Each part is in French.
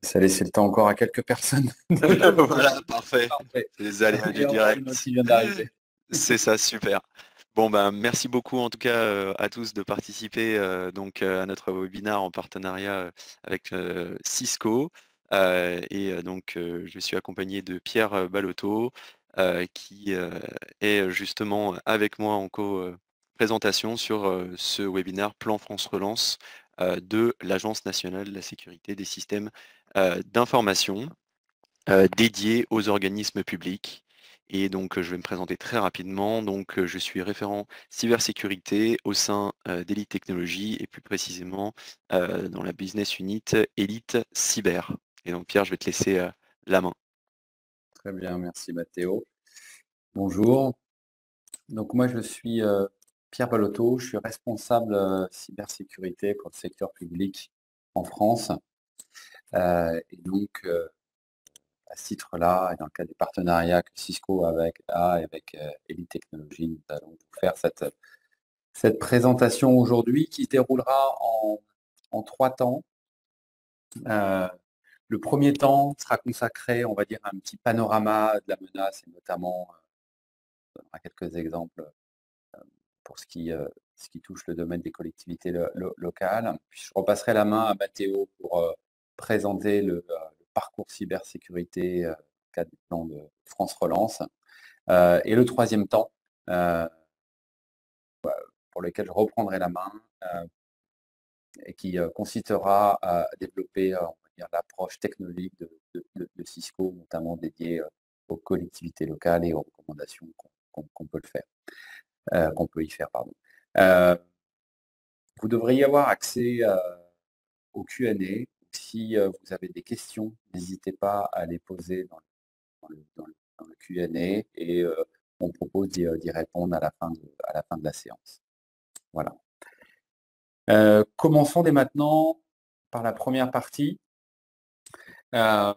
Ça laissait le temps encore à quelques personnes Voilà, parfait. Parfait. C'est les aléas Et du encore une autre direct. qui vient d'arriver. C'est ça, super. Bon, ben, merci beaucoup en tout cas à tous de participer à notre webinaire en partenariat avec Cisco. Je suis accompagné de Pierre Balotto qui est justement avec moi en co-présentation sur ce webinaire Plan France Relance de l'Agence nationale de la sécurité des systèmes d'information dédié aux organismes publics. Et donc, je vais me présenter très rapidement. Donc, je suis référent cybersécurité au sein d'Elite Technologies et plus précisément dans la business unit Elite Cyber. Et donc, Pierre, je vais te laisser la main. Très bien, merci Mathéo. Bonjour. Donc moi je suis Pierre Balotto, je suis responsable cybersécurité pour le secteur public en France. À ce titre-là, et dans le cadre des partenariats que Cisco a avec Elite Technologies, nous allons vous faire cette présentation aujourd'hui qui se déroulera en 3 temps. Le premier temps sera consacré, on va dire, à un petit panorama de la menace et notamment, on donnera quelques exemples pour ce qui touche le domaine des collectivités locales. Puis je repasserai la main à Mathéo pour présenter le parcours cybersécurité dans le cadre du plan de France Relance. Et le troisième temps, pour lequel je reprendrai la main, et qui consistera à développer on va dire, l'approche technologique de Cisco, notamment dédiée aux collectivités locales et aux recommandations qu'on peut qu'on peut y faire. Pardon. Vous devriez avoir accès au Q&A. Si vous avez des questions, n'hésitez pas à les poser dans le Q&A et on propose d'y répondre à la fin de la séance. Voilà. Commençons dès maintenant par la première partie. Bon,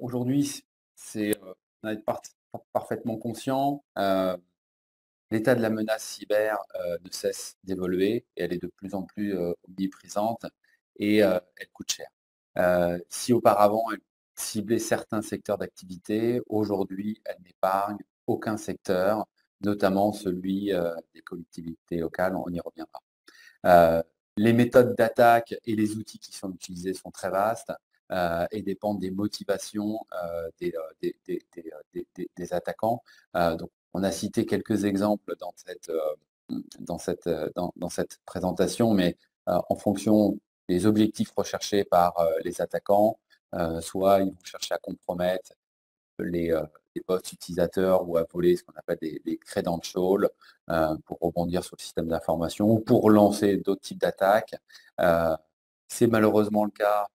aujourd'hui, on est parfaitement conscient. L'état de la menace cyber ne cesse d'évoluer et elle est de plus en plus omniprésente et elle coûte cher. Si auparavant elle ciblait certains secteurs d'activité, aujourd'hui elle n'épargne aucun secteur, notamment celui des collectivités locales, on y reviendra. Les méthodes d'attaque et les outils qui sont utilisés sont très vastes et dépendent des motivations des attaquants. Donc, on a cité quelques exemples dans cette présentation, mais en fonction des objectifs recherchés par les attaquants, soit ils vont chercher à compromettre les postes utilisateurs ou à voler ce qu'on appelle des credentials pour rebondir sur le système d'information ou pour lancer d'autres types d'attaques. C'est malheureusement le cas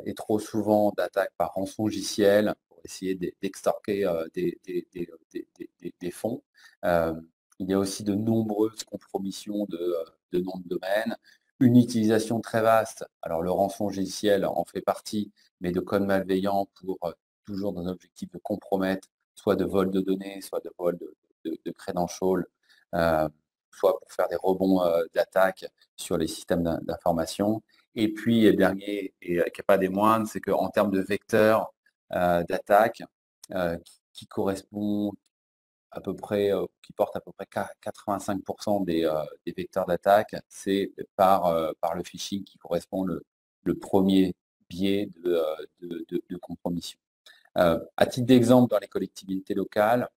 et trop souvent d'attaques par rançongiciel pour essayer d'extorquer des fonds. Il y a aussi de nombreuses compromissions de noms de domaine, une utilisation très vaste. Alors le rançongiciel en fait partie, mais de codes malveillants pour toujours dans un objectif de compromettre, soit de vol de données, soit de vol de credentials, soit pour faire des rebonds d'attaque sur les systèmes d'information. Et puis, le dernier, et qui n'est pas des moindres, c'est qu'en termes de vecteurs d'attaque, qui correspond à peu près, qui porte à peu près 85% des vecteurs d'attaque, c'est par le phishing qui correspond le premier biais de compromission. À titre d'exemple, dans les collectivités locales,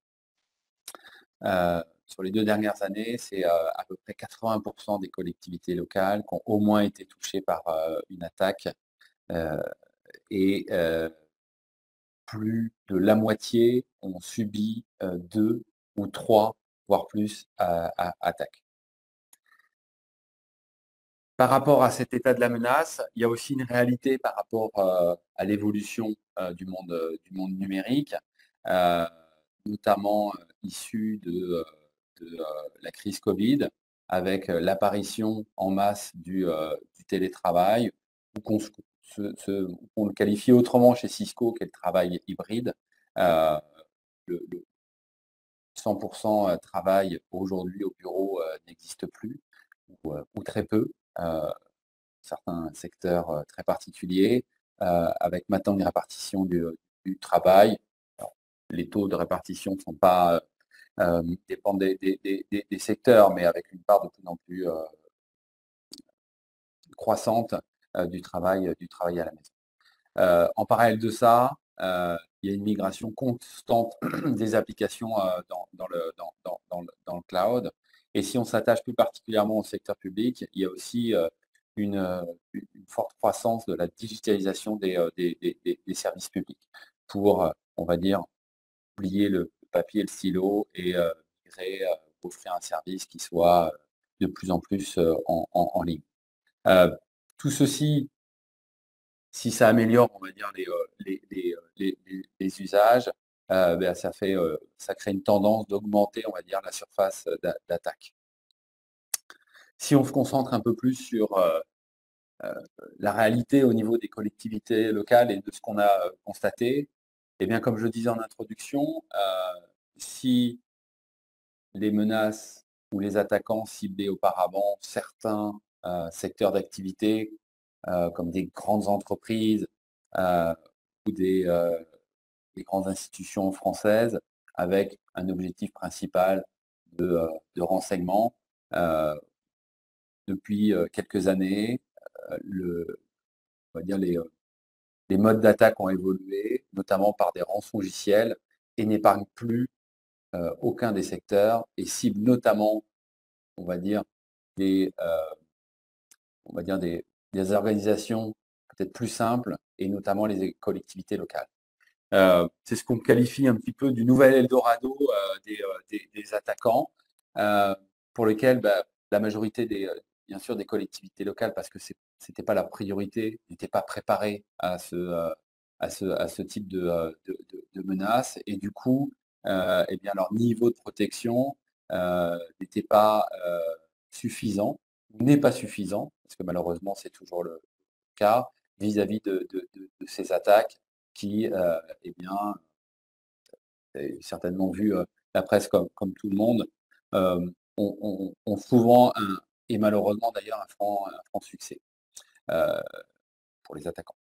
sur les 2 dernières années, c'est à peu près 80% des collectivités locales qui ont au moins été touchées par une attaque et plus de la moitié ont subi 2 ou 3, voire plus, attaques. Par rapport à cet état de la menace, il y a aussi une réalité par rapport à l'évolution du monde numérique, notamment issue de la crise Covid, avec l'apparition en masse du télétravail, ou qu'on le qualifie autrement chez Cisco, qui est le travail hybride. Le 100% travail aujourd'hui au bureau n'existe plus, ou très peu. Certains secteurs très particuliers. avec maintenant une répartition du travail. Alors, les taux de répartition ne sont pas dépendent des secteurs, mais avec une part de plus en plus croissante du travail à la maison. En parallèle de ça, il y a une migration constante des applications dans le cloud. Et si on s'attache plus particulièrement au secteur public, il y a aussi une forte croissance de la digitalisation des services publics pour, on va dire, oublier le papier et le stylo et migrer, offrir un service qui soit de plus en plus en ligne. Tout ceci, si ça améliore, on va dire, les usages, ça crée une tendance d'augmenter, on va dire, la surface d'attaque. Si on se concentre un peu plus sur la réalité au niveau des collectivités locales et de ce qu'on a constaté, eh bien, comme je disais en introduction, si les menaces ou les attaquants ciblaient auparavant certains secteurs d'activité, comme des grandes entreprises ou des grandes institutions françaises, avec un objectif principal de renseignement. Depuis quelques années, on va dire les modes d'attaque ont évolué, notamment par des rançongiciels, et n'épargnent plus aucun des secteurs et ciblent notamment, on va dire, des, euh, on va dire des organisations peut-être plus simples et notamment les collectivités locales. C'est ce qu'on qualifie un petit peu du nouvel Eldorado des attaquants, pour lequel la majorité bien sûr des collectivités locales, parce que c'était pas la priorité, n'étaient pas préparées à ce type de menaces, et du coup, eh bien, leur niveau de protection n'était pas suffisant, n'est pas suffisant, parce que malheureusement c'est toujours le cas vis-à-vis de ces attaques qui, eh bien, avez certainement vu la presse comme tout le monde, ont souvent et malheureusement d'ailleurs un franc succès euh, pour les attaquants.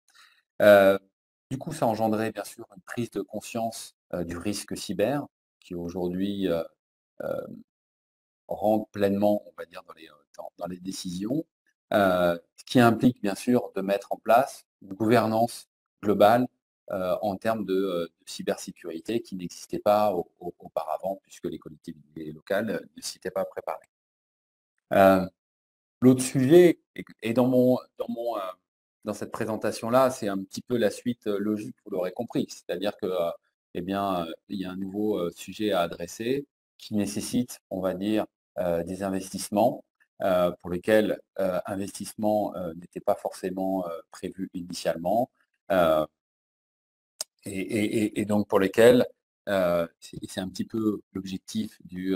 Euh, du coup, ça a engendré bien sûr une prise de conscience du risque cyber qui aujourd'hui rentre pleinement, on va dire, dans les décisions, ce qui implique bien sûr de mettre en place une gouvernance globale en termes de cybersécurité qui n'existait pas auparavant, puisque les collectivités locales ne s'y étaient pas préparées. L'autre sujet, et dans cette présentation-là, c'est un petit peu la suite logique, vous l'aurez compris, c'est-à-dire que eh bien, il y a un nouveau sujet à adresser qui nécessite, on va dire, des investissements pour lesquels investissement n'était pas forcément prévu initialement. Euh, et donc pour lesquels c'est un petit peu l'objectif du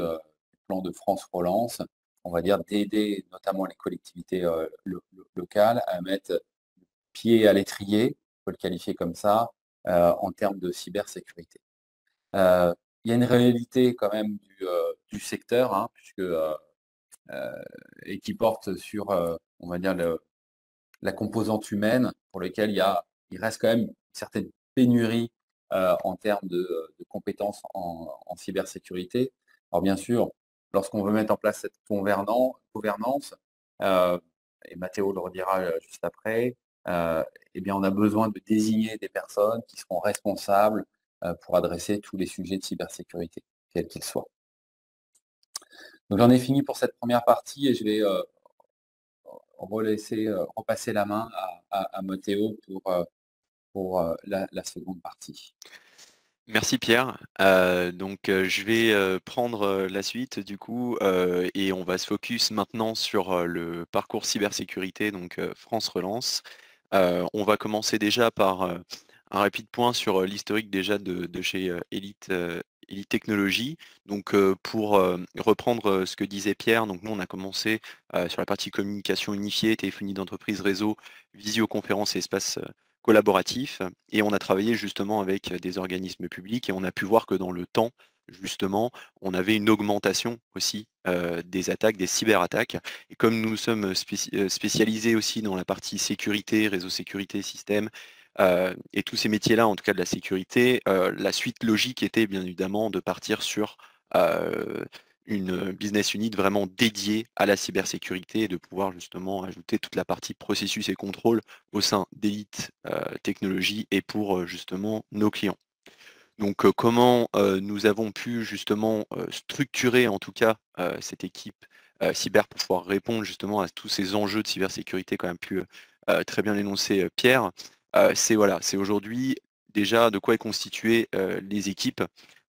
plan de France Relance, on va dire d'aider notamment les collectivités locales à mettre pied à l'étrier, on peut le qualifier comme ça, en termes de cybersécurité. Il y a une réalité quand même du secteur, hein, puisque, et qui porte sur, on va dire, la composante humaine, pour laquelle il reste quand même une certaine pénurie en termes de compétences en cybersécurité. Alors bien sûr, lorsqu'on veut mettre en place cette gouvernance, et Mathéo le redira juste après, eh bien on a besoin de désigner des personnes qui seront responsables pour adresser tous les sujets de cybersécurité, quels qu'ils soient. Donc j'en ai fini pour cette première partie et je vais repasser la main à Mathéo pour la seconde partie. Merci Pierre. Je vais prendre la suite du coup et on va se focus maintenant sur le parcours cybersécurité, donc France Relance. On va commencer déjà par un rapide point sur l'historique déjà de chez Elite Technologies. Donc pour reprendre ce que disait Pierre, donc nous on a commencé sur la partie communication unifiée, téléphonie d'entreprise, réseau, visioconférence et espace collaboratif, et on a travaillé justement avec des organismes publics et on a pu voir que dans le temps, justement, on avait une augmentation aussi des attaques, des cyberattaques. Et comme nous sommes spécialisés aussi dans la partie sécurité, réseau sécurité, système, Et tous ces métiers-là, en tout cas de la sécurité, la suite logique était bien évidemment de partir sur une business unit vraiment dédiée à la cybersécurité et de pouvoir justement ajouter toute la partie processus et contrôle au sein d'Elite Technologies et pour justement nos clients. Donc comment nous avons pu justement structurer en tout cas cette équipe cyber pour pouvoir répondre justement à tous ces enjeux de cybersécurité quand même pu très bien l'énoncer Pierre. C'est voilà, c'est aujourd'hui déjà de quoi est constituée les équipes.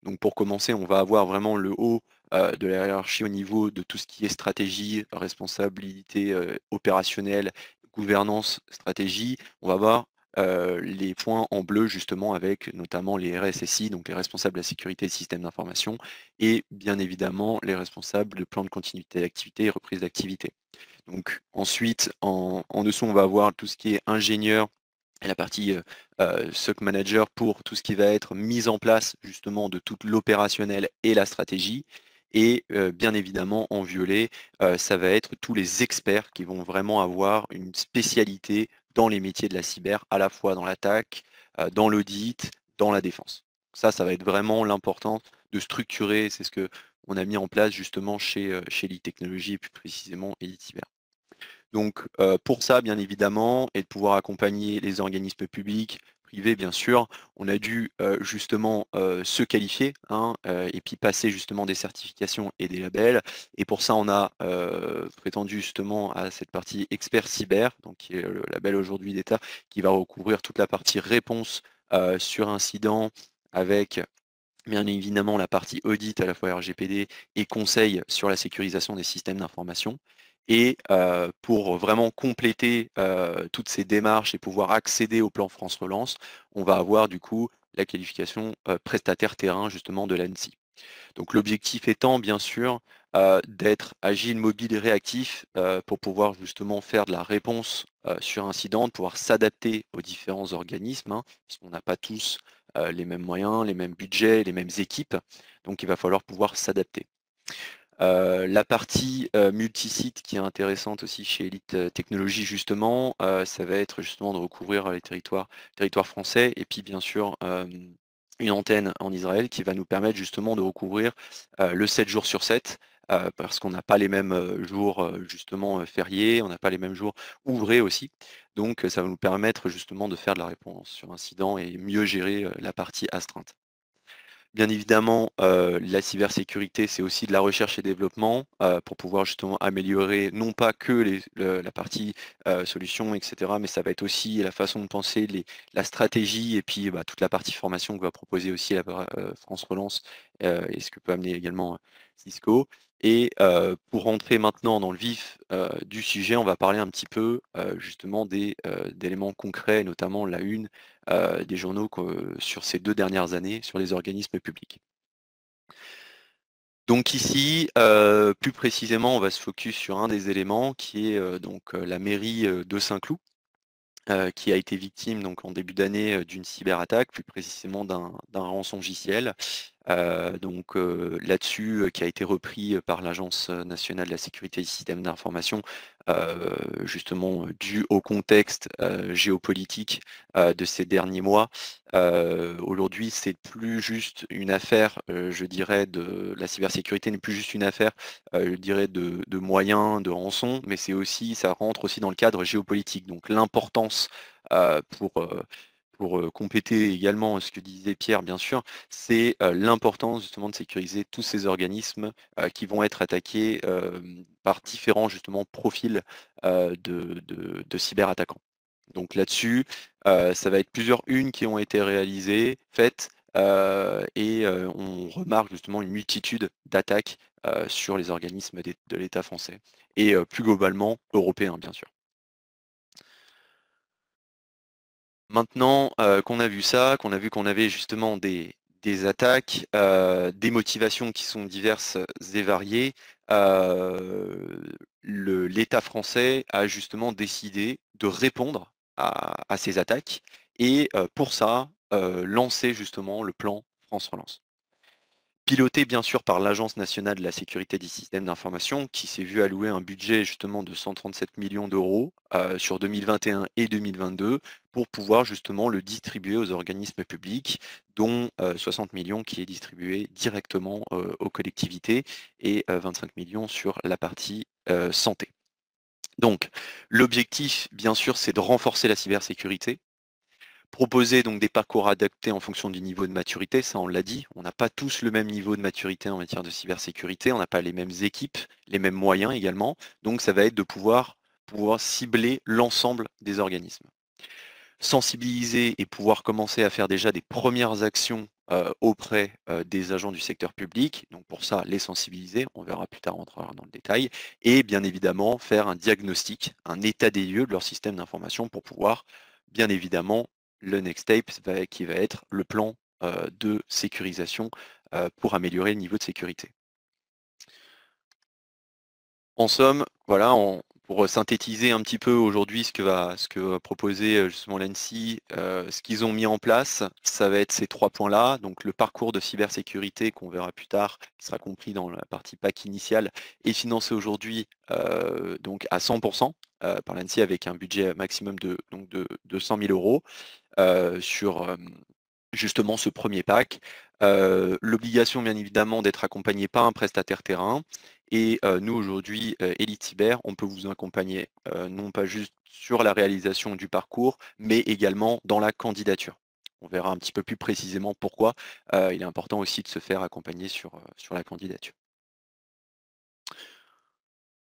Donc pour commencer, on va avoir vraiment le haut de la hiérarchie au niveau de tout ce qui est stratégie, responsabilité opérationnelle, gouvernance, stratégie. On va avoir les points en bleu justement avec notamment les RSSI, donc les responsables de la sécurité des systèmes d'information, et bien évidemment les responsables de plan de continuité d'activité et reprise d'activité. Donc ensuite, en dessous, on va avoir tout ce qui est ingénieur et la partie SOC manager pour tout ce qui va être mise en place justement de tout l'opérationnel et la stratégie. Et bien évidemment, en violet, ça va être tous les experts qui vont vraiment avoir une spécialité dans les métiers de la cyber, à la fois dans l'attaque, dans l'audit, dans la défense. Ça va être vraiment l'important de structurer, c'est ce que on a mis en place justement chez Elite Technologies et plus précisément Elite Cyber. Donc pour ça, bien évidemment, et de pouvoir accompagner les organismes publics, privés, bien sûr, on a dû justement se qualifier hein, et puis passer justement des certifications et des labels. Et pour ça, on a prétendu justement à cette partie expert cyber, donc qui est le label aujourd'hui d'État, qui va recouvrir toute la partie réponse sur incident avec bien évidemment la partie audit à la fois RGPD et conseil sur la sécurisation des systèmes d'information. Et pour vraiment compléter toutes ces démarches et pouvoir accéder au plan France Relance, on va avoir du coup la qualification prestataire terrain justement de l'ANSSI. Donc l'objectif étant bien sûr d'être agile, mobile et réactif pour pouvoir justement faire de la réponse sur incident, de pouvoir s'adapter aux différents organismes, hein, puisqu'on n'a pas tous les mêmes moyens, les mêmes budgets, les mêmes équipes, donc il va falloir pouvoir s'adapter. La partie multisite qui est intéressante aussi chez Elite Technologies justement, ça va être justement de recouvrir les territoires français et puis bien sûr une antenne en Israël qui va nous permettre justement de recouvrir le 7 jours sur 7 parce qu'on n'a pas les mêmes jours justement fériés, on n'a pas les mêmes jours ouvrés aussi. Donc ça va nous permettre justement de faire de la réponse sur incident et mieux gérer la partie astreinte. Bien évidemment, la cybersécurité, c'est aussi de la recherche et développement pour pouvoir justement améliorer non pas que la partie solution, etc., mais ça va être aussi la façon de penser, la stratégie et puis bah, toute la partie formation que va proposer aussi la France Relance et ce que peut amener également Cisco. Et pour rentrer maintenant dans le vif du sujet, on va parler un petit peu justement d'éléments concrets, notamment la une des journaux sur ces 2 dernières années sur les organismes publics. Donc ici, plus précisément, on va se focus sur un des éléments qui est donc la mairie de Saint-Cloud, qui a été victime donc en début d'année d'une cyberattaque, plus précisément d'un rançongiciel. Donc là-dessus, qui a été repris par l'Agence nationale de la sécurité des systèmes d'information, justement dû au contexte géopolitique de ces derniers mois. Aujourd'hui, c'est plus juste une affaire, je dirais, de la cybersécurité n'est plus juste une affaire, je dirais, de moyens, de rançon, mais c'est aussi, ça rentre aussi dans le cadre géopolitique. Donc l'importance pour compléter également ce que disait Pierre, bien sûr, c'est l'importance justement de sécuriser tous ces organismes qui vont être attaqués par différents justement profils de cyberattaquants. Donc là-dessus, ça va être plusieurs unes qui ont été réalisées, faites, et on remarque justement une multitude d'attaques sur les organismes de l'État français et plus globalement européens, bien sûr. Maintenant qu'on a vu ça, qu'on a vu qu'on avait justement des attaques, des motivations qui sont diverses et variées, l'État français a justement décidé de répondre à ces attaques et pour ça, lancer justement le plan France Relance. piloté bien sûr par l'Agence nationale de la sécurité des systèmes d'information, qui s'est vu allouer un budget justement de 137 millions d'euros sur 2021 et 2022 pour pouvoir justement le distribuer aux organismes publics, dont 60 millions qui est distribué directement aux collectivités et 25 millions sur la partie santé. Donc, l'objectif, bien sûr, c'est de renforcer la cybersécurité, proposer donc des parcours adaptés en fonction du niveau de maturité, ça on l'a dit, on n'a pas tous le même niveau de maturité en matière de cybersécurité, on n'a pas les mêmes équipes, les mêmes moyens également, donc ça va être de pouvoir cibler l'ensemble des organismes. Sensibiliser et pouvoir commencer à faire déjà des premières actions auprès des agents du secteur public. Donc pour ça, les sensibiliser, on verra plus tard, on entrera dans le détail, et bien évidemment faire un diagnostic, un état des lieux de leur système d'information pour pouvoir, bien évidemment, le next step qui va être le plan de sécurisation pour améliorer le niveau de sécurité. En somme, voilà, pour synthétiser un petit peu aujourd'hui ce que va proposer justement l'ANSSI, ce qu'ils ont mis en place, ça va être ces 3 points-là. Donc le parcours de cybersécurité qu'on verra plus tard, qui sera compris dans la partie PAC initiale, est financé aujourd'hui donc à 100% par l'ANSSI avec un budget maximum de 100 000 euros sur justement ce premier pack. L'obligation bien évidemment d'être accompagné par un prestataire terrain. Et nous aujourd'hui, Elite Cyber, on peut vous accompagner non pas juste sur la réalisation du parcours, mais également dans la candidature. On verra un petit peu plus précisément pourquoi il est important aussi de se faire accompagner sur la candidature.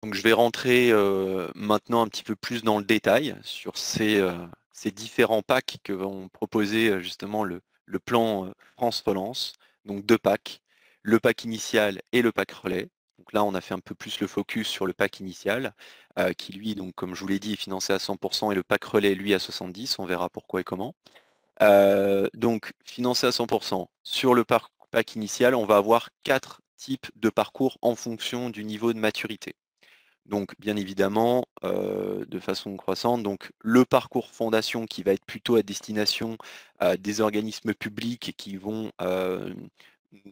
Donc je vais rentrer maintenant un petit peu plus dans le détail sur ces différents packs que vont proposer justement le plan France Relance. Donc 2 packs, le pack initial et le pack relais. Donc là, on a fait un peu plus le focus sur le pack initial, qui lui, donc, comme je vous l'ai dit, est financé à 100%, et le pack relais, lui, à 70%. On verra pourquoi et comment. Donc financé à 100%. Sur le pack initial, on va avoir 4 types de parcours en fonction du niveau de maturité. Donc, bien évidemment, de façon croissante, donc le parcours fondation qui va être plutôt à destination des organismes publics qui vont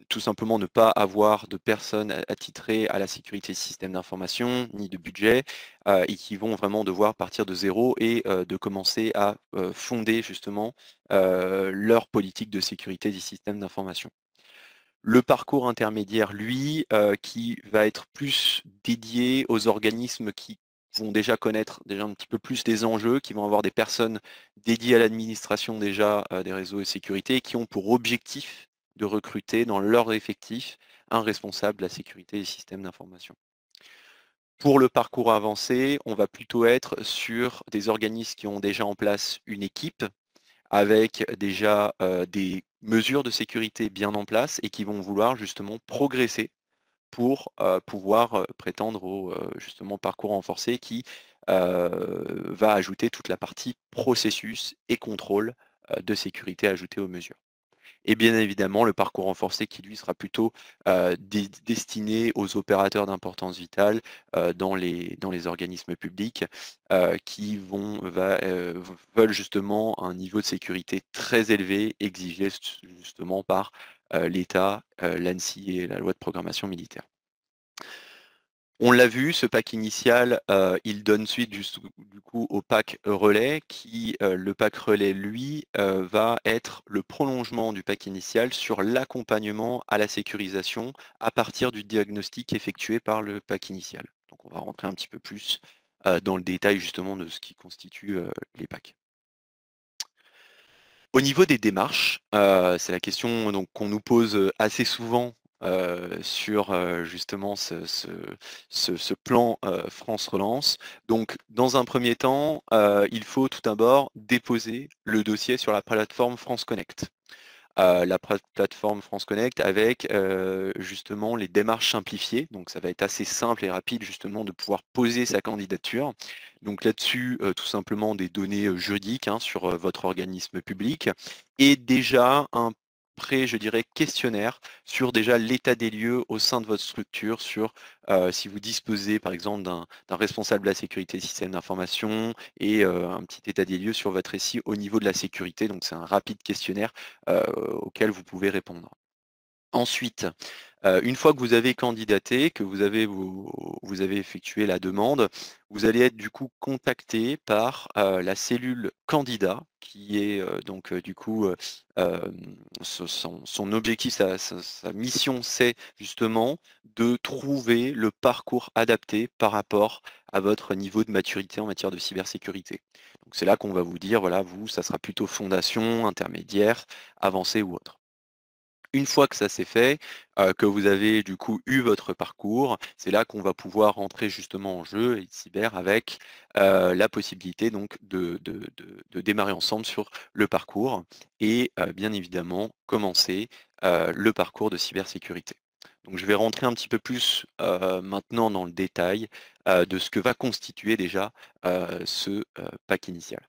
tout simplement ne pas avoir de personnes attitrées à la sécurité des systèmes d'information, ni de budget, et qui vont vraiment devoir partir de zéro et de commencer à fonder justement leur politique de sécurité des systèmes d'information. Le parcours intermédiaire, lui, qui va être plus dédié aux organismes qui vont déjà connaître déjà un petit peu plus les enjeux, qui vont avoir des personnes dédiées à l'administration déjà des réseaux de sécurité, et qui ont pour objectif de recruter dans leur effectif un responsable de la sécurité des systèmes d'information. Pour le parcours avancé, on va plutôt être sur des organismes qui ont déjà en place une équipe, avec déjà des mesures de sécurité bien en place et qui vont vouloir justement progresser pour pouvoir prétendre au justement parcours renforcé qui va ajouter toute la partie processus et contrôle de sécurité ajoutée aux mesures. Et bien évidemment, le parcours renforcé qui, lui, sera plutôt destiné aux opérateurs d'importance vitale dans les organismes publics qui veulent justement un niveau de sécurité très élevé exigé justement par l'État, l'ANSSI et la loi de programmation militaire. On l'a vu, ce pack initial, il donne suite du coup au pack relais qui, le pack relais, lui, va être le prolongement du pack initial sur l'accompagnement à la sécurisation à partir du diagnostic effectué par le pack initial. Donc on va rentrer un petit peu plus dans le détail justement de ce qui constitue les packs. Au niveau des démarches, c'est la question donc qu'on nous pose assez souvent sur justement ce plan France Relance. Donc, dans un premier temps, il faut tout d'abord déposer le dossier sur la plateforme France Connect. La plateforme France Connect avec justement les démarches simplifiées. Donc ça va être assez simple et rapide justement de pouvoir poser sa candidature. Donc là-dessus, tout simplement des données juridiques sur votre organisme public et déjà un je dirais, questionnaire sur déjà l'état des lieux au sein de votre structure, sur si vous disposez par exemple d'un responsable de la sécurité des systèmes d'information et un petit état des lieux sur votre SI au niveau de la sécurité. Donc c'est un rapide questionnaire auquel vous pouvez répondre. Ensuite, une fois que vous avez candidaté, que vous avez effectué la demande, vous allez être du coup contacté par la cellule candidat qui est du coup son objectif, sa mission, c'est justement de trouver le parcours adapté par rapport à votre niveau de maturité en matière de cybersécurité. Donc c'est là qu'on va vous dire, voilà, vous, ça sera plutôt fondation, intermédiaire, avancé ou autre. Une fois que ça s'est fait, que vous avez du coup eu votre parcours, c'est là qu'on va pouvoir rentrer justement en jeu et cyber avec la possibilité donc de démarrer ensemble sur le parcours et bien évidemment commencer le parcours de cybersécurité. Donc je vais rentrer un petit peu plus maintenant dans le détail de ce que va constituer déjà ce pack initial.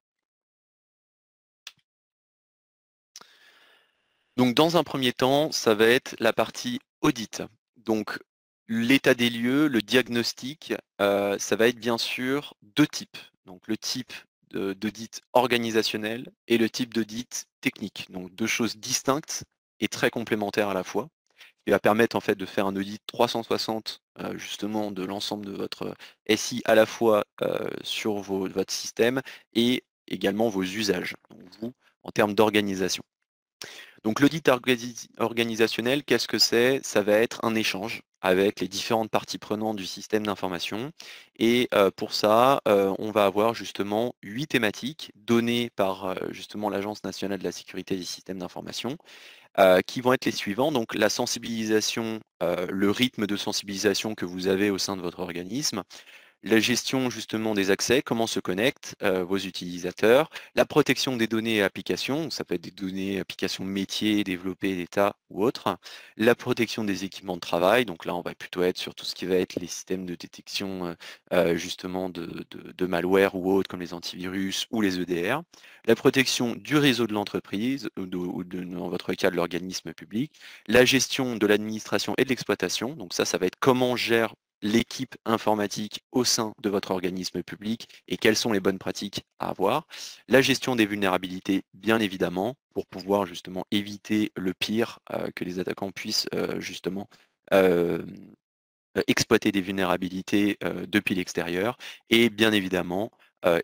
Donc dans un premier temps, ça va être la partie audit. Donc l'état des lieux, le diagnostic, ça va être bien sûr 2 types. Donc le type d'audit organisationnel et le type d'audit technique. Donc 2 choses distinctes et très complémentaires à la fois, qui va permettre en fait de faire un audit 360 justement de l'ensemble de votre SI à la fois sur votre système et également vos usages, donc vous en termes d'organisation. Donc l'audit organisationnel, qu'est-ce que c'est? Ça va être un échange avec les différentes parties prenantes du système d'information. Et pour ça, on va avoir justement 8 thématiques données par justement l'Agence nationale de la sécurité des systèmes d'information, qui vont être les suivants. Donc la sensibilisation, le rythme de sensibilisation que vous avez au sein de votre organisme, la gestion justement des accès, comment se connectent vos utilisateurs, la protection des données et applications, ça peut être des données, applications métiers, développées d'État ou autres, la protection des équipements de travail, donc là on va plutôt être sur tout ce qui va être les systèmes de détection justement de malware ou autres comme les antivirus ou les EDR, la protection du réseau de l'entreprise dans votre cas de l'organisme public, la gestion de l'administration et de l'exploitation, donc ça va être comment gère l'équipe informatique au sein de votre organisme public et quelles sont les bonnes pratiques à avoir. La gestion des vulnérabilités, bien évidemment, pour pouvoir justement éviter le pire, que les attaquants puissent justement euh, exploiter des vulnérabilités depuis l'extérieur. Et bien évidemment,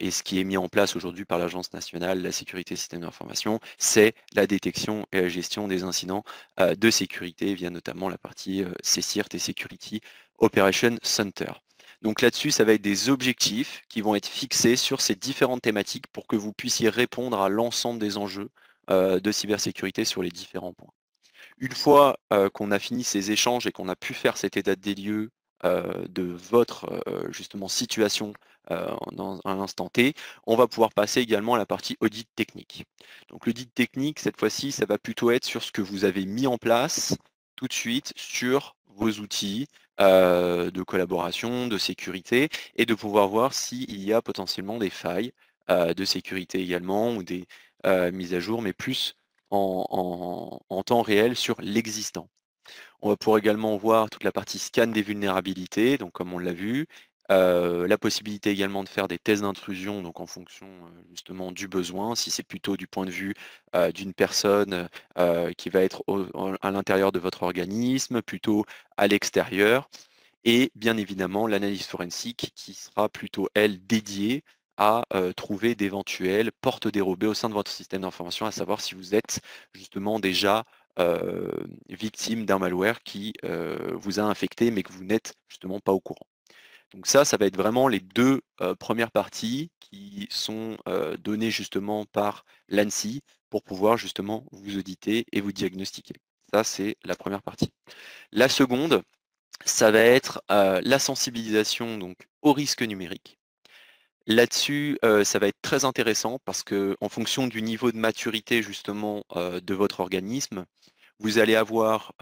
et ce qui est mis en place aujourd'hui par l'Agence nationale de la sécurité des systèmes d'information, c'est la détection et la gestion des incidents de sécurité via notamment la partie CSIRT et Security Operation Center. Donc là-dessus, ça va être des objectifs qui vont être fixés sur ces différentes thématiques pour que vous puissiez répondre à l'ensemble des enjeux de cybersécurité sur les différents points. Une fois qu'on a fini ces échanges et qu'on a pu faire cet état des lieux de votre justement situation dans un instant T, on va pouvoir passer également à la partie audit technique. Donc l'audit technique, cette fois-ci, ça va plutôt être sur ce que vous avez mis en place tout de suite sur vos outils de collaboration, de sécurité, et de pouvoir voir s'il y a potentiellement des failles de sécurité également ou des mises à jour, mais plus en temps réel sur l'existant. On va pouvoir également voir toute la partie scan des vulnérabilités, donc comme on l'a vu, la possibilité également de faire des tests d'intrusion, donc en fonction justement du besoin, si c'est plutôt du point de vue d'une personne qui va être à l'intérieur de votre organisme, plutôt à l'extérieur, et bien évidemment l'analyse forensique qui sera plutôt, elle, dédiée à trouver d'éventuelles portes dérobées au sein de votre système d'information, à savoir si vous êtes justement déjà victime d'un malware qui vous a infecté mais que vous n'êtes justement pas au courant. Donc ça va être vraiment les 2 premières parties qui sont données justement par l'ANSSI pour pouvoir justement vous auditer et vous diagnostiquer. Ça, c'est la première partie. La seconde, ça va être la sensibilisation donc, au risque numérique. Là-dessus, ça va être très intéressant parce que en fonction du niveau de maturité justement de votre organisme, vous allez avoir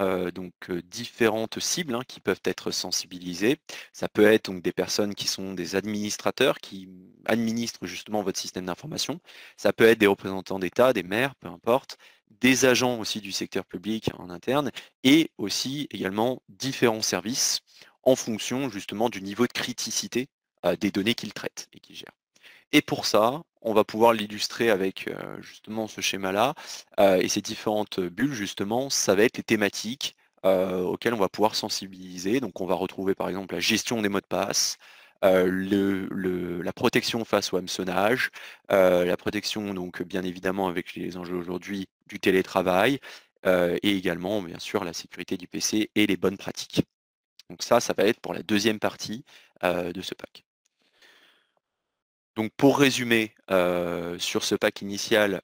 différentes cibles qui peuvent être sensibilisées. Ça peut être donc des personnes qui sont des administrateurs qui administrent justement votre système d'information. Ça peut être des représentants d'État, des maires, peu importe, des agents aussi du secteur public en interne et aussi également différents services en fonction justement du niveau de criticité des données qu'ils traitent et qu'ils gèrent. Et pour ça, on va pouvoir l'illustrer avec justement ce schéma-là et ces différentes bulles, justement, ça va être les thématiques auxquels on va pouvoir sensibiliser. Donc on va retrouver par exemple la gestion des mots de passe, la protection face au hameçonnage, la protection donc bien évidemment avec les enjeux aujourd'hui du télétravail, et également bien sûr la sécurité du PC et les bonnes pratiques. Donc ça va être pour la deuxième partie de ce pack. Donc pour résumer, sur ce pack initial,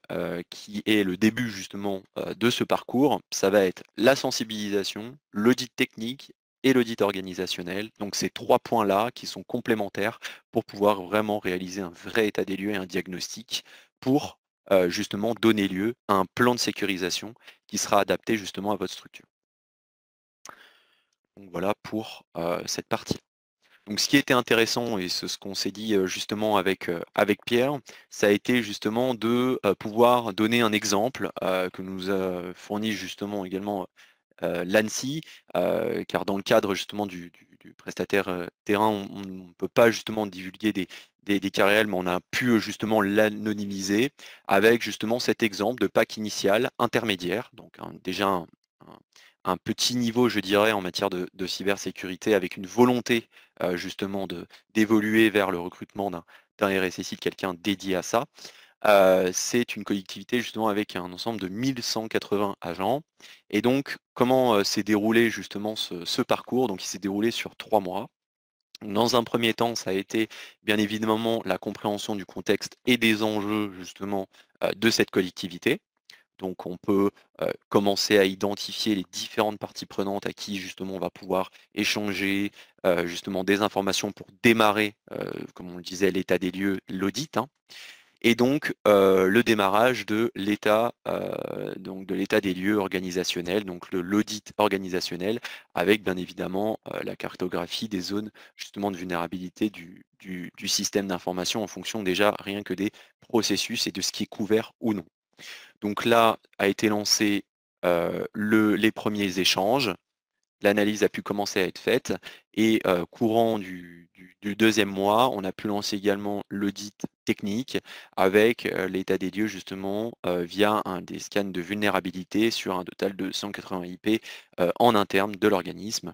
qui est le début justement, de ce parcours, ça va être la sensibilisation, l'audit technique et l'audit organisationnel. Donc ces 3 points-là qui sont complémentaires pour pouvoir vraiment réaliser un vrai état des lieux et un diagnostic pour, justement donner lieu à un plan de sécurisation qui sera adapté justement à votre structure. Donc voilà pour, cette partie. Donc ce qui était intéressant et ce qu'on s'est dit, justement avec Pierre, ça a été justement de, pouvoir donner un exemple, que nous a fourni justement également, l'ANSSI, car dans le cadre justement du prestataire, terrain, on ne peut pas justement divulguer des cas réels, mais on a pu, justement l'anonymiser avec justement cet exemple de pack initial intermédiaire, donc déjà un un petit niveau, je dirais, en matière de cybersécurité avec une volonté, justement d'évoluer vers le recrutement d'un RSSI, de quelqu'un dédié à ça. C'est une collectivité justement avec un ensemble de 1 180 agents. Et donc, comment, s'est déroulé justement ce parcours? Donc il s'est déroulé sur 3 mois. Dans un premier temps, ça a été bien évidemment la compréhension du contexte et des enjeux justement, de cette collectivité. Donc on peut, commencer à identifier les différentes parties prenantes à qui justement on va pouvoir échanger, justement des informations pour démarrer, comme on le disait, l'état des lieux, l'audit, hein. Et donc, le démarrage de l'état, donc de l'état des lieux organisationnels, donc l'audit organisationnel avec bien évidemment, la cartographie des zones justement de vulnérabilité du système d'information en fonction déjà rien que des processus et de ce qui est couvert ou non. Donc là a été lancé, les premiers échanges. L'analyse a pu commencer à être faite et courant du 2e mois, on a pu lancer également l'audit technique avec, l'état des lieux justement, via des scans de vulnérabilité sur un total de 180 IP, en interne de l'organisme,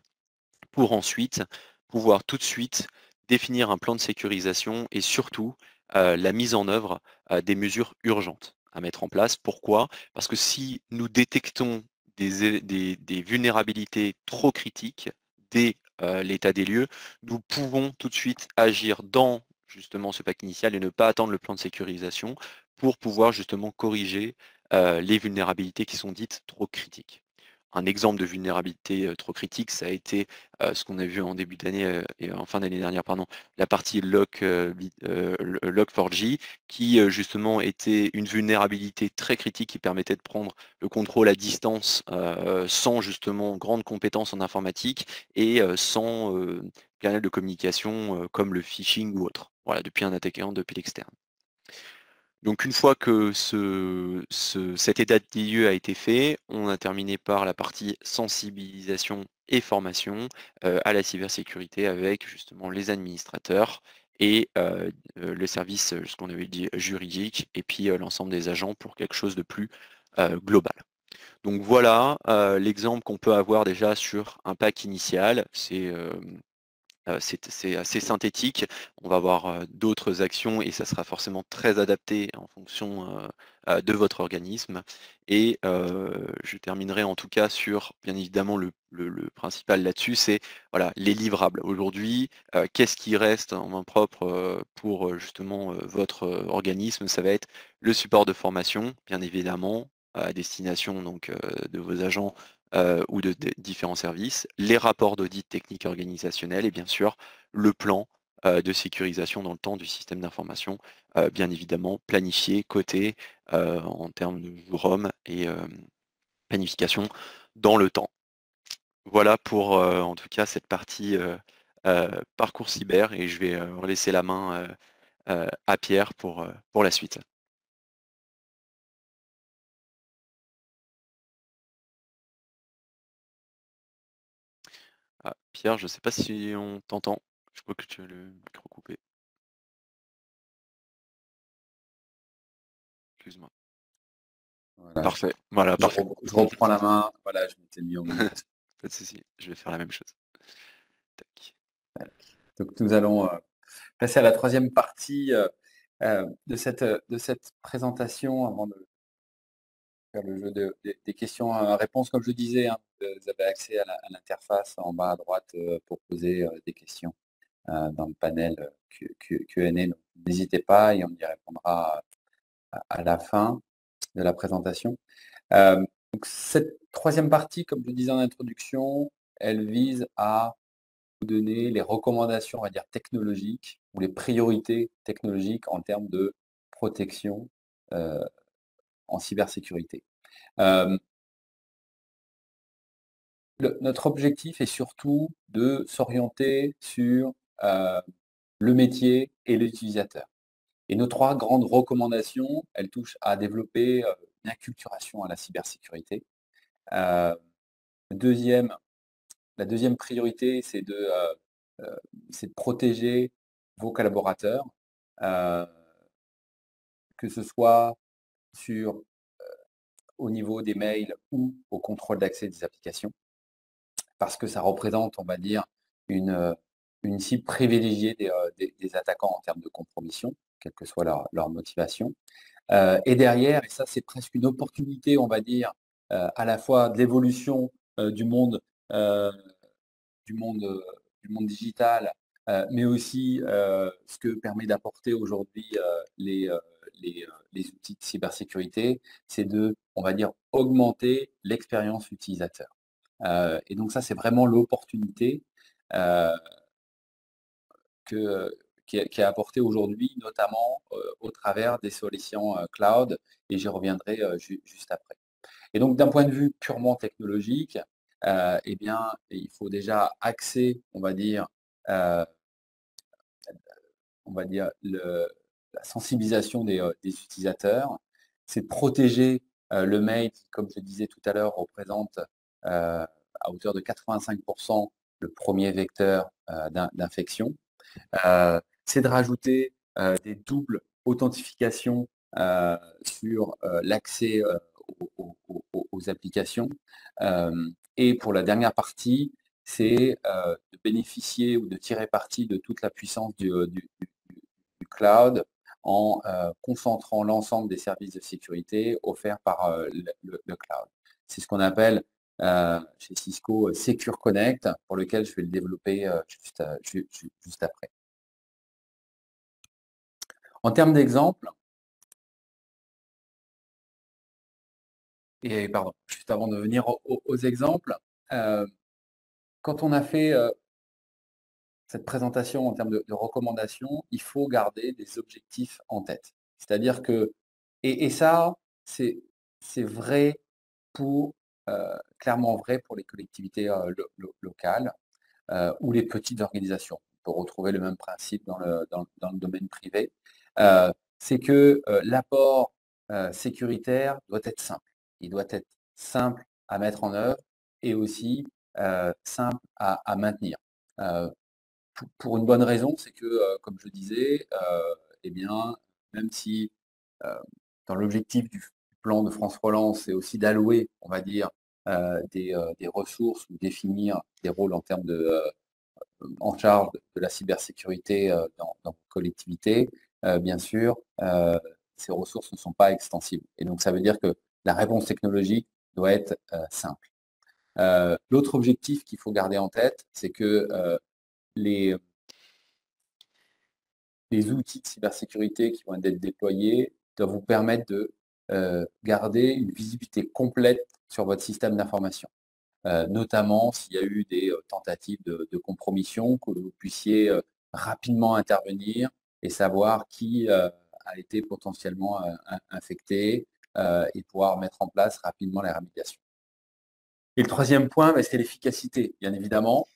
pour ensuite pouvoir tout de suite définir un plan de sécurisation et surtout, la mise en œuvre, des mesures urgentes à mettre en place. Pourquoi? Parce que si nous détectons des vulnérabilités trop critiques dès, l'état des lieux, nous pouvons tout de suite agir dans justement ce pack initial et ne pas attendre le plan de sécurisation pour pouvoir justement corriger, les vulnérabilités qui sont dites trop critiques. Un exemple de vulnérabilité, trop critique, ça a été, ce qu'on a vu en début d'année, et en fin d'année dernière, pardon, la partie Log4j qui, justement était une vulnérabilité très critique qui permettait de prendre le contrôle à distance, sans justement grande compétence en informatique et sans, canal de communication, comme le phishing ou autre. Voilà, depuis un attaquant depuis l'externe. Donc une fois que cet état des lieux a été fait, on a terminé par la partie sensibilisation et formation, à la cybersécurité avec justement les administrateurs et le service, ce qu'on avait dit juridique et puis, l'ensemble des agents pour quelque chose de plus, global. Donc voilà, l'exemple qu'on peut avoir déjà sur un pack initial. C'est assez synthétique. On va avoir, d'autres actions et ça sera forcément très adapté en fonction, de votre organisme et je terminerai en tout cas sur, bien évidemment, le principal là-dessus, c'est voilà, les livrables. Aujourd'hui, qu'est-ce qui reste en main propre, pour, justement, votre, organisme? Ça va être le support de formation, bien évidemment, à destination donc, de vos agents ou de différents services, les rapports d'audit technique organisationnel et bien sûr le plan de sécurisation dans le temps du système d'information, bien évidemment planifié, coté en termes de jour homme et planification dans le temps. Voilà pour en tout cas cette partie parcours cyber et je vais laisser la main à Pierre pour la suite. Ah, Pierre, je ne sais pas si on t'entend. Je crois que tu as le micro coupé. Excuse-moi. Voilà, Parfait. Voilà, parfait. je reprends la main. Voilà, je m'étais mis en mute. Pas de souci, je vais faire la même chose. Tac. Donc nous allons passer à la troisième partie de cette présentation avant de faire le jeu des questions à réponses. Comme je disais, hein, vous avez accès à l'interface en bas à droite pour poser des questions dans le panel Q&A. Donc, n'hésitez pas et on y répondra à la fin de la présentation. Donc cette troisième partie, comme je disais en introduction, elle vise à vous donner les recommandations, on va dire, technologiques ou les priorités technologiques en termes de protection en cybersécurité. Notre objectif est surtout de s'orienter sur le métier et l'utilisateur. Et nos trois grandes recommandations, elles touchent à développer une acculturation à la cybersécurité. Euh, deuxième, la deuxième priorité, c'est de protéger vos collaborateurs, euh, que ce soit sur, au niveau des mails ou au contrôle d'accès des applications, parce que ça représente, on va dire, une cible privilégiée des attaquants en termes de compromission, quelle que soit leur motivation. Et derrière, et ça c'est presque une opportunité, on va dire, à la fois de l'évolution du monde, euh, du monde, euh, du monde digital, mais aussi ce que permet d'apporter aujourd'hui les outils de cybersécurité, c'est de, on va dire, augmenter l'expérience utilisateur. Et donc ça, c'est vraiment l'opportunité euh, que, qui est apportée aujourd'hui, notamment au travers des solutions cloud, et j'y reviendrai juste après. Et donc, d'un point de vue purement technologique, eh bien, il faut déjà axer, euh, on va dire la sensibilisation des utilisateurs. C'est de protéger le mail qui, comme je disais tout à l'heure, représente à hauteur de 85% le premier vecteur d'infection. C'est de rajouter des doubles authentifications sur l'accès aux applications. Et pour la dernière partie, c'est de bénéficier ou de tirer parti de toute la puissance du cloud en concentrant l'ensemble des services de sécurité offerts par le cloud. C'est ce qu'on appelle chez Cisco Secure Connect, pour lequel je vais le développer juste après. En termes d'exemple, et pardon, juste avant de venir aux exemples, quand on a fait cette présentation en termes de recommandations, il faut garder des objectifs en tête. C'est-à-dire que, et ça, c'est vrai pour, clairement vrai pour les collectivités locales ou les petites organisations. On peut retrouver le même principe dans le domaine privé. C'est que l'apport sécuritaire doit être simple. Il doit être simple à mettre en œuvre et aussi simple à maintenir. Pour une bonne raison, c'est que, comme je disais, eh bien, même si dans l'objectif du plan de France Relance, c'est aussi d'allouer, on va dire, des ressources ou définir des rôles en termes en charge de la cybersécurité dans vos collectivités, bien sûr, ces ressources ne sont pas extensibles. Et donc, ça veut dire que la réponse technologique doit être simple. L'autre objectif qu'il faut garder en tête, c'est que les outils de cybersécurité qui vont être déployés doivent vous permettre de garder une visibilité complète sur votre système d'information. Notamment s'il y a eu des tentatives de compromission, que vous puissiez rapidement intervenir et savoir qui a été potentiellement infecté et pouvoir mettre en place rapidement les remédiations. Et le troisième point, c'est l'efficacité, bien évidemment.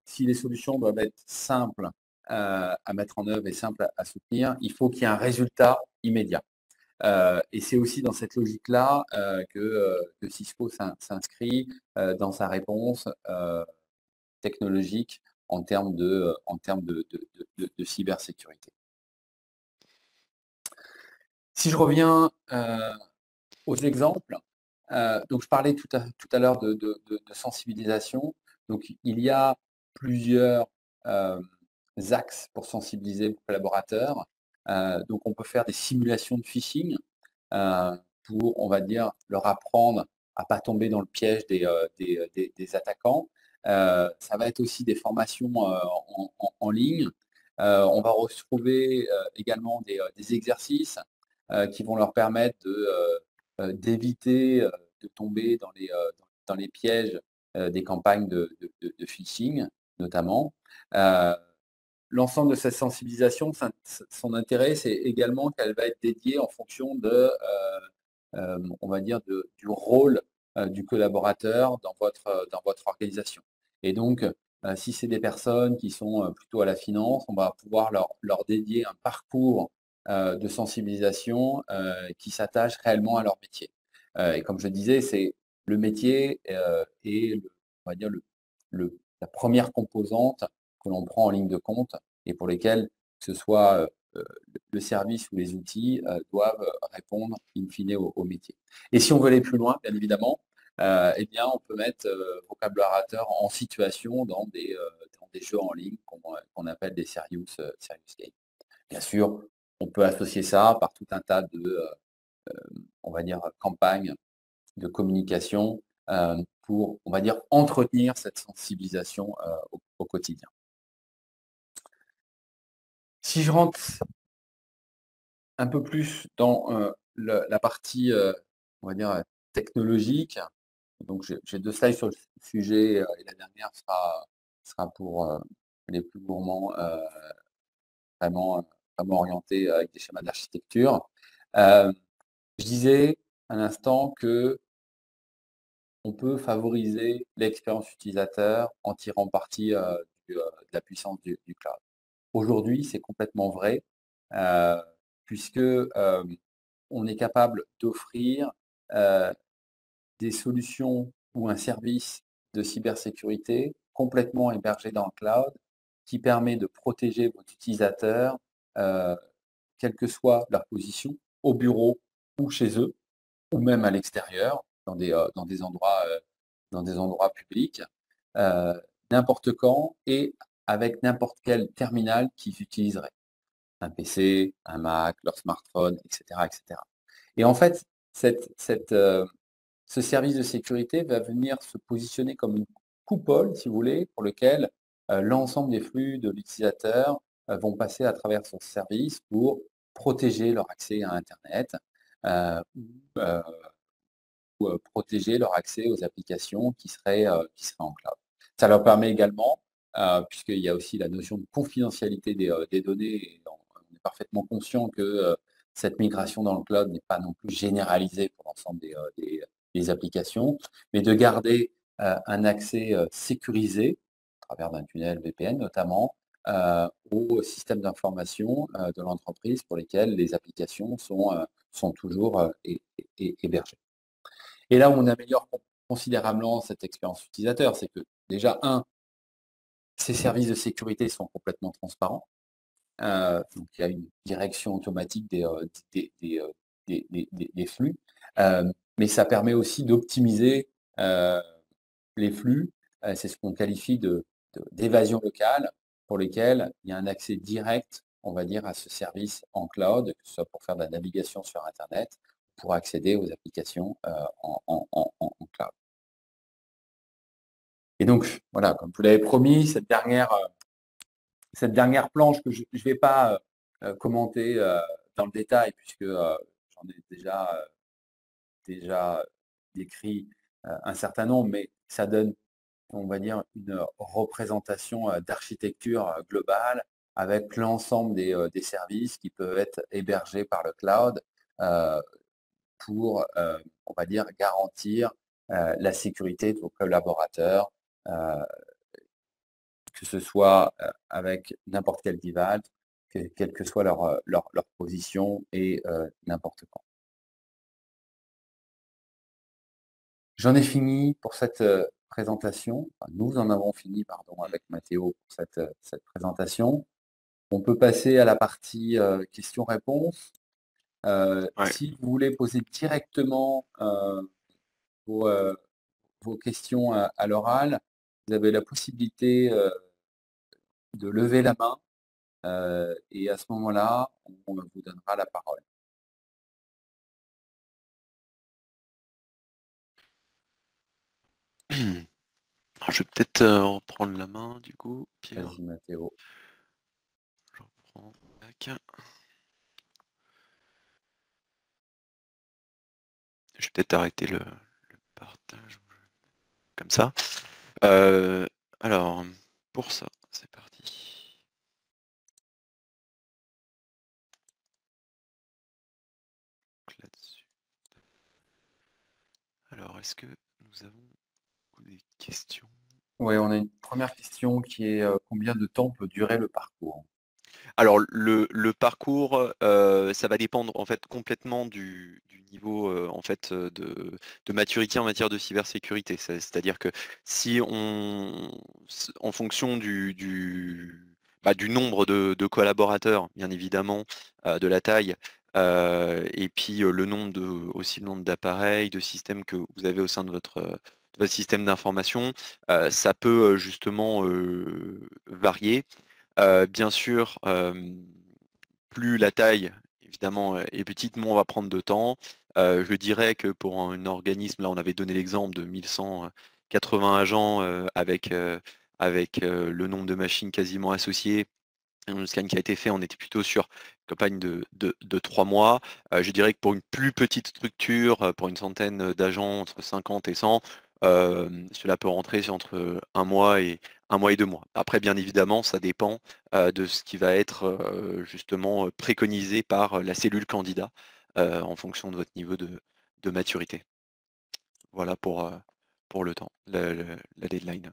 Si les solutions doivent être simples à mettre en œuvre et simples à soutenir, il faut qu'il y ait un résultat immédiat. Et c'est aussi dans cette logique-là que Cisco s'inscrit dans sa réponse technologique en termes de cybersécurité. Si je reviens aux exemples, Donc je parlais tout à l'heure de sensibilisation. Donc il y a plusieurs axes pour sensibiliser vos collaborateurs. Donc on peut faire des simulations de phishing pour, on va dire, leur apprendre à pas tomber dans le piège des attaquants. Ça va être aussi des formations en ligne. On va retrouver également des exercices qui vont leur permettre d'éviter de tomber dans les pièges des campagnes de phishing, notamment. Euh, L'ensemble de cette sensibilisation, son intérêt, c'est également qu'elle va être dédiée en fonction on va dire, du rôle du collaborateur dans votre organisation. Et donc, si c'est des personnes qui sont plutôt à la finance, on va pouvoir leur dédier un parcours de sensibilisation qui s'attache réellement à leur métier. Et comme je disais, c'est le métier et on va dire la première composante que l'on prend en ligne de compte et pour lesquels, que ce soit le service ou les outils, doivent répondre in fine au métier. Et si on veut aller plus loin, bien évidemment, eh bien, on peut mettre vos collaborateurs en situation dans des jeux en ligne qu'on appelle des serious games. Bien sûr, on peut associer ça par tout un tas on va dire, campagnes de communication pour, on va dire, entretenir cette sensibilisation au quotidien. Si je rentre un peu plus dans la partie, on va dire, technologique, donc j'ai 2 slides sur le sujet et la dernière sera pour les plus gourmands, vraiment, vraiment orientés avec des schémas d'architecture. Je disais à l'instant que on peut favoriser l'expérience utilisateur en tirant parti de la puissance du cloud. Aujourd'hui, c'est complètement vrai, puisque on est capable d'offrir des solutions ou un service de cybersécurité complètement hébergé dans le cloud qui permet de protéger vos utilisateurs, euh, quelle que soit leur position, au bureau ou chez eux, ou même à l'extérieur, dans des endroits publics, euh, n'importe quand et avec n'importe quel terminal qu'ils utiliseraient. Un PC, un Mac, leur smartphone, etc. etc. Et en fait, ce service de sécurité va venir se positionner comme une coupole, si vous voulez, pour lequel l'ensemble des flux de l'utilisateur vont passer à travers son service pour protéger leur accès à Internet euh, ou, euh, ou protéger leur accès aux applications qui seraient en cloud. Ça leur permet également, puisqu'il y a aussi la notion de confidentialité des données, et on est parfaitement conscient que cette migration dans le cloud n'est pas non plus généralisée pour l'ensemble des applications, mais de garder un accès sécurisé, à travers d'un tunnel VPN notamment, aux systèmes d'information de l'entreprise pour lesquels les applications sont toujours hébergées. Et là où on améliore considérablement cette expérience utilisateur, c'est que déjà, ces services de sécurité sont complètement transparents. Donc il y a une direction automatique des flux, mais ça permet aussi d'optimiser les flux. C'est ce qu'on qualifie d'évasion locale, pour lesquels il y a un accès direct, on va dire, à ce service en cloud, que ce soit pour faire de la navigation sur Internet, pour accéder aux applications en cloud. Et donc, voilà, comme vous l'avez promis, cette dernière planche que je ne vais pas commenter dans le détail, puisque j'en ai déjà décrit un certain nombre, mais ça donne, on va dire, une représentation d'architecture globale avec l'ensemble des services qui peuvent être hébergés par le cloud pour, on va dire, garantir la sécurité de vos collaborateurs, que ce soit avec n'importe quel device, quelle que soit leur position et n'importe quand. J'en ai fini pour cette présentation. Enfin, nous en avons fini, pardon, avec Mathéo pour cette présentation. On peut passer à la partie questions-réponses. Ouais. Si vous voulez poser directement vos questions à l'oral, vous avez la possibilité de lever la main et à ce moment-là, on vous donnera la parole. Alors, je vais peut-être reprendre la main du coup, Pierre. Vas-y, Mathéo. Je reprends. Tac. Je vais peut-être arrêter le partage comme ça. Alors, pour ça, c'est parti. Là-dessus. Alors, est-ce que nous avons des questions? Oui, on a une première question qui est combien de temps peut durer le parcours? Alors le parcours, ça va dépendre en fait complètement du niveau, en fait, de maturité en matière de cybersécurité. C'est-à-dire que si en fonction du nombre de collaborateurs, bien évidemment, de la taille, et puis, aussi le nombre d'appareils, de systèmes que vous avez au sein de votre système d'information, ça peut, justement, varier. Bien sûr, plus la taille évidemment est petite, moins on va prendre de temps. Je dirais que pour un organisme, là on avait donné l'exemple de 1180 agents avec le nombre de machines quasiment associées. Le scan qui a été fait, on était plutôt sur une campagne de 3 mois. Je dirais que pour une plus petite structure, pour une centaine d'agents, entre 50 et 100, cela peut rentrer entre un mois et 2 mois. Après, bien évidemment, ça dépend de ce qui va être justement préconisé par la cellule candidat en fonction de votre niveau de maturité. Voilà pour le temps, la deadline.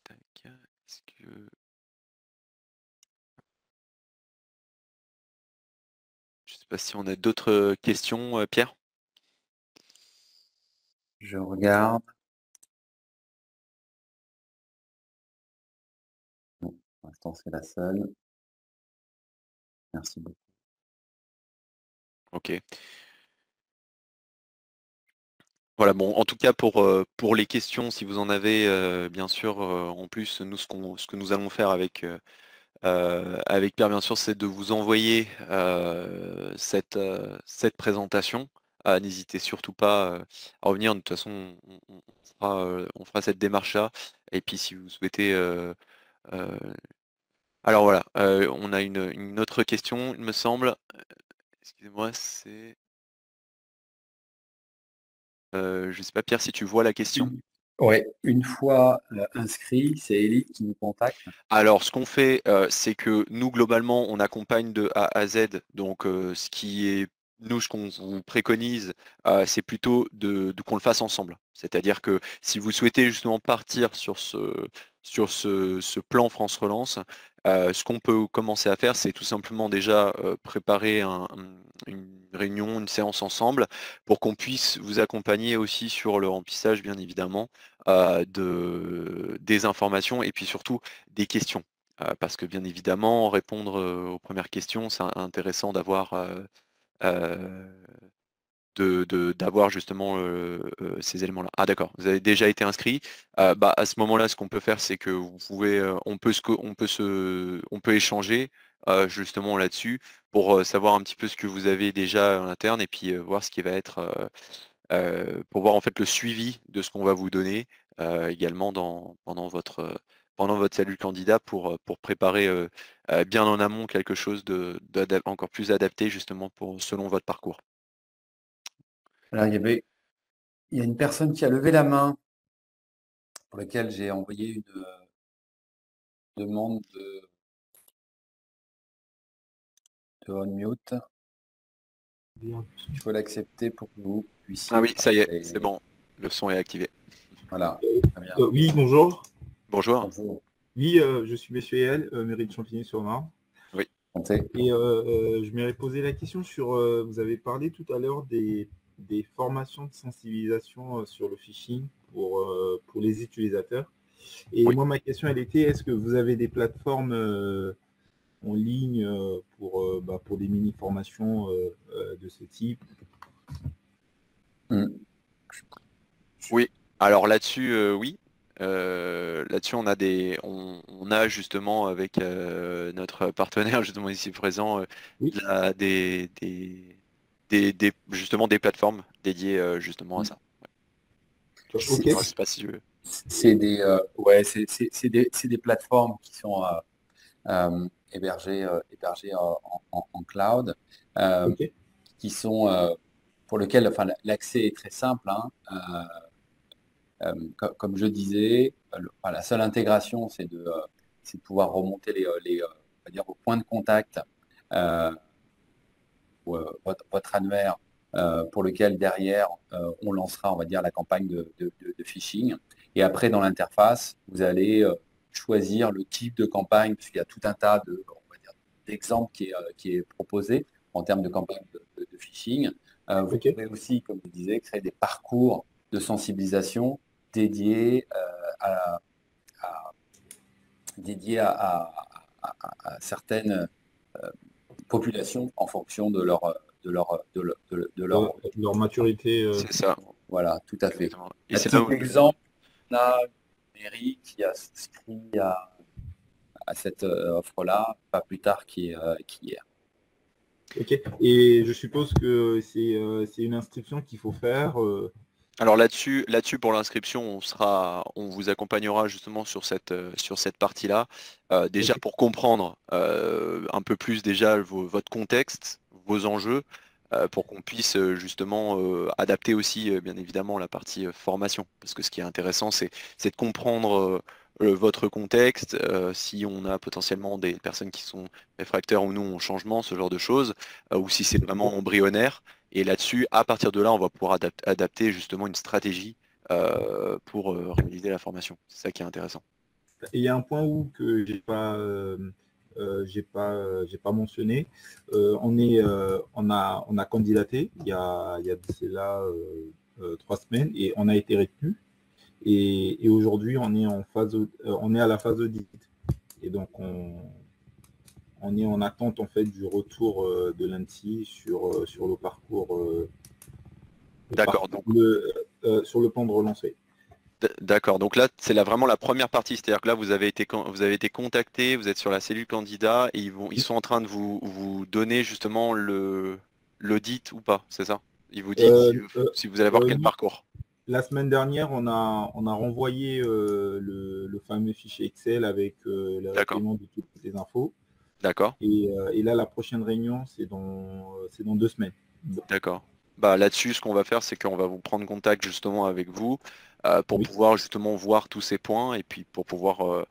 Tac, est-ce que... Je ne sais pas si on a d'autres questions, Pierre. Je regarde. Non, pour l'instant, c'est la seule. Merci beaucoup. Ok. Voilà, bon, en tout cas pour les questions, si vous en avez, bien sûr, en plus, nous, ce que nous allons faire avec Pierre, bien sûr, c'est de vous envoyer cette présentation. N'hésitez surtout pas à revenir. De toute façon, on fera cette démarche-là. Et puis, si vous souhaitez... euh, alors voilà, on a une autre question, il me semble. Excusez-moi, c'est... je ne sais pas, Pierre, si tu vois la question. Oui, une fois inscrit, c'est Elite qui nous contacte. Alors, ce qu'on fait, c'est que nous, globalement, on accompagne de A à Z. Donc, ce qu'on vous préconise, c'est plutôt qu'on le fasse ensemble. C'est-à-dire que si vous souhaitez justement partir sur ce plan France Relance, ce qu'on peut commencer à faire, c'est tout simplement déjà préparer une réunion, une séance ensemble, pour qu'on puisse vous accompagner aussi sur le remplissage, bien évidemment, des informations et puis surtout des questions. Parce que bien évidemment, répondre aux premières questions, c'est intéressant euh, d'avoir justement ces éléments-là. Ah d'accord, vous avez déjà été inscrit. À ce moment-là, ce qu'on peut faire, c'est que vous pouvez, on peut échanger justement là-dessus pour savoir un petit peu ce que vous avez déjà en interne et puis voir ce qui va être pour voir en fait le suivi de ce qu'on va vous donner également pendant votre salut candidat pour préparer bien en amont quelque chose encore plus adapté justement selon votre parcours. Alors, il y a une personne qui a levé la main pour laquelle j'ai envoyé une demande de unmute. Il faut l'accepter pour que vous Ah puissiez oui, ça y est, c'est parler. bon, le son est activé. Voilà, très bien. Oui, bonjour. Bonjour. Bonjour. Oui, je suis Monsieur Yael, mairie de Champigny-sur-Marne. Oui. Santé. Et je m'aurais posé la question sur, vous avez parlé tout à l'heure des formations de sensibilisation sur le phishing pour les utilisateurs. Et Oui. moi, ma question, elle était, est-ce que vous avez des plateformes en ligne pour des mini-formations de ce type? Mm. Oui, alors là-dessus, oui. Là-dessus, on a justement avec notre partenaire justement ici présent Oui. justement des plateformes dédiées justement à ça. Ok. Je sais pas si tu veux. C'est ouais, c'est des plateformes qui sont hébergées en cloud, euh, Ok. qui sont pour lequel enfin, l'accès est très simple, hein. Comme je disais, enfin, la seule intégration, c'est de pouvoir remonter on va dire, vos points de contact, euh, ou, votre annuaire, pour lequel derrière on lancera, on va dire, la campagne de phishing. Et après, dans l'interface, vous allez choisir le type de campagne, puisqu'il y a tout un tas on va dire, d'exemples qui est proposé en termes de campagne de phishing. Vous Ok. pouvez aussi, comme je disais, créer des parcours de sensibilisation dédiés à, dédiés à certaines populations en fonction de leur Leur maturité. C'est ça, voilà, tout à fait. exactement. Et À c'est là titre où d'exemple, on a une mairie qui a souscrit à cette offre-là, pas plus tard qu'hier. Ok. Et je suppose que c'est une inscription qu'il faut faire. alors là-dessus pour l'inscription, on vous accompagnera justement sur cette partie-là. Déjà Ok. pour comprendre un peu plus déjà votre contexte, vos enjeux, pour qu'on puisse justement adapter aussi bien évidemment la partie formation. Parce que ce qui est intéressant, c'est de comprendre votre contexte, si on a potentiellement des personnes qui sont réfractaires ou non au changement, ce genre de choses, ou si c'est vraiment embryonnaire. Et là-dessus, à partir de là, on va pouvoir adapter justement une stratégie pour réaliser la formation. C'est ça qui est intéressant. Et il y a un point où que j'ai pas mentionné. On a candidaté il y a de cela 3 semaines et on a été retenu. Et aujourd'hui, on est à la phase audit. Et donc, on est en attente en fait du retour de l'ANSSI sur le parcours, D'accord. Donc, sur le plan de relance. d'accord. Donc là, c'est vraiment la première partie. C'est-à-dire que là, vous avez été contacté, vous êtes sur la cellule candidat et ils sont en train de vous donner justement l'audit ou pas, c'est ça? Ils vous disent Euh, si vous allez avoir quel oui, parcours. la semaine dernière, on a renvoyé le fameux fichier Excel avec le D'accord. recueillement de toutes les infos. D'accord. Et là, la prochaine réunion, c'est dans 2 semaines. D'accord. Bah, là-dessus, ce qu'on va faire, c'est qu'on va vous prendre contact justement avec vous pour Oui, pouvoir justement voir tous ces points et puis pour pouvoir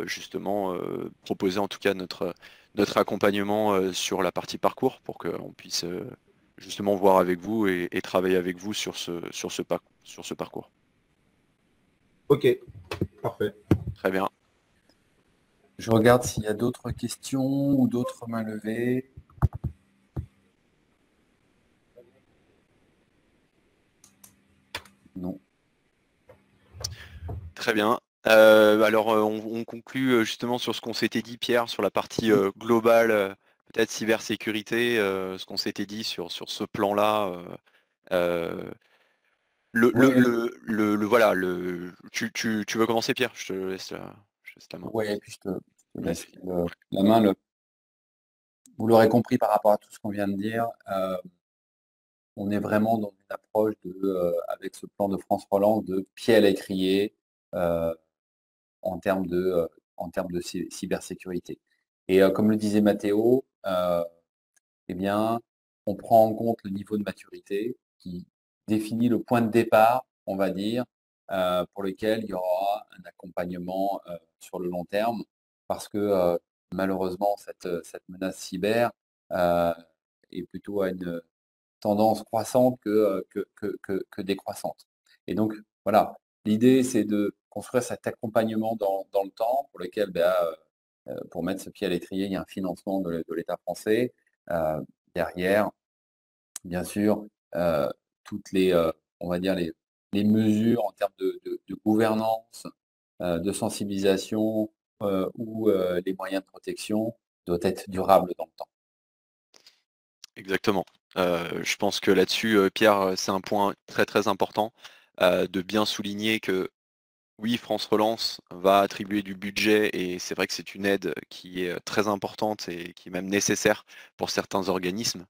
justement proposer en tout cas notre accompagnement sur la partie parcours pour qu'on puisse justement voir avec vous et travailler avec vous sur ce parcours. ok, parfait. Très bien. Je regarde s'il y a d'autres questions ou d'autres mains levées. Non. Très bien. Alors, on conclut justement sur ce qu'on s'était dit, Pierre, sur la partie globale, peut-être cybersécurité, ce qu'on s'était dit sur ce plan-là. Ouais, Voilà, tu veux commencer, Pierre? Je te laisse la main. ouais, et puis je te laisse Vas-y. la main. Vous l'aurez compris par rapport à tout ce qu'on vient de dire, on est vraiment dans une approche avec ce plan de France Relance, de pied à l'étrier euh, en termes de cybersécurité. Et comme le disait Mathéo, eh bien, on prend en compte le niveau de maturité qui définit le point de départ, on va dire, pour lequel il y aura un accompagnement sur le long terme, parce que malheureusement, cette menace cyber euh, est plutôt à une tendance croissante que décroissante. Et donc, voilà, l'idée, c'est de construire cet accompagnement dans le temps, pour lequel, pour mettre ce pied à l'étrier, il y a un financement de l'État français. Derrière, bien sûr, toutes on va dire les mesures en termes de gouvernance, de sensibilisation ou les moyens de protection doit être durable dans le temps. Exactement. Je pense que là-dessus, Pierre, c'est un point très, très important, de bien souligner que oui, France Relance va attribuer du budget et c'est vrai que c'est une aide qui est très importante et qui est même nécessaire pour certains organismes.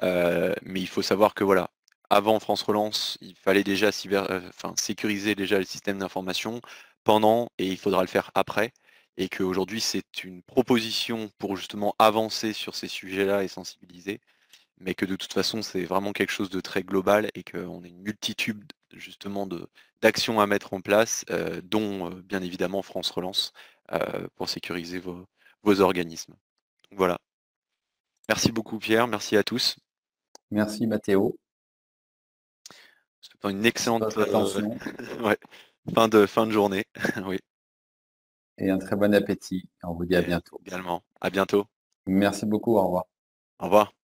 Mais il faut savoir que voilà, avant France Relance, il fallait déjà sécuriser déjà le système d'information, pendant et il faudra le faire après. Et qu'aujourd'hui, c'est une proposition pour justement avancer sur ces sujets-là et sensibiliser, mais que de toute façon, c'est vraiment quelque chose de très global et qu'on a une multitude justement d'actions à mettre en place, dont bien évidemment France Relance, pour sécuriser vos organismes. Donc voilà. Merci beaucoup Pierre, merci à tous. Merci Mathéo. Je te souhaite une Merci pour excellente votre attention ouais, fin de journée. Oui, et un très bon appétit. On vous dit à et bientôt. également. À bientôt. Merci beaucoup, au revoir. Au revoir.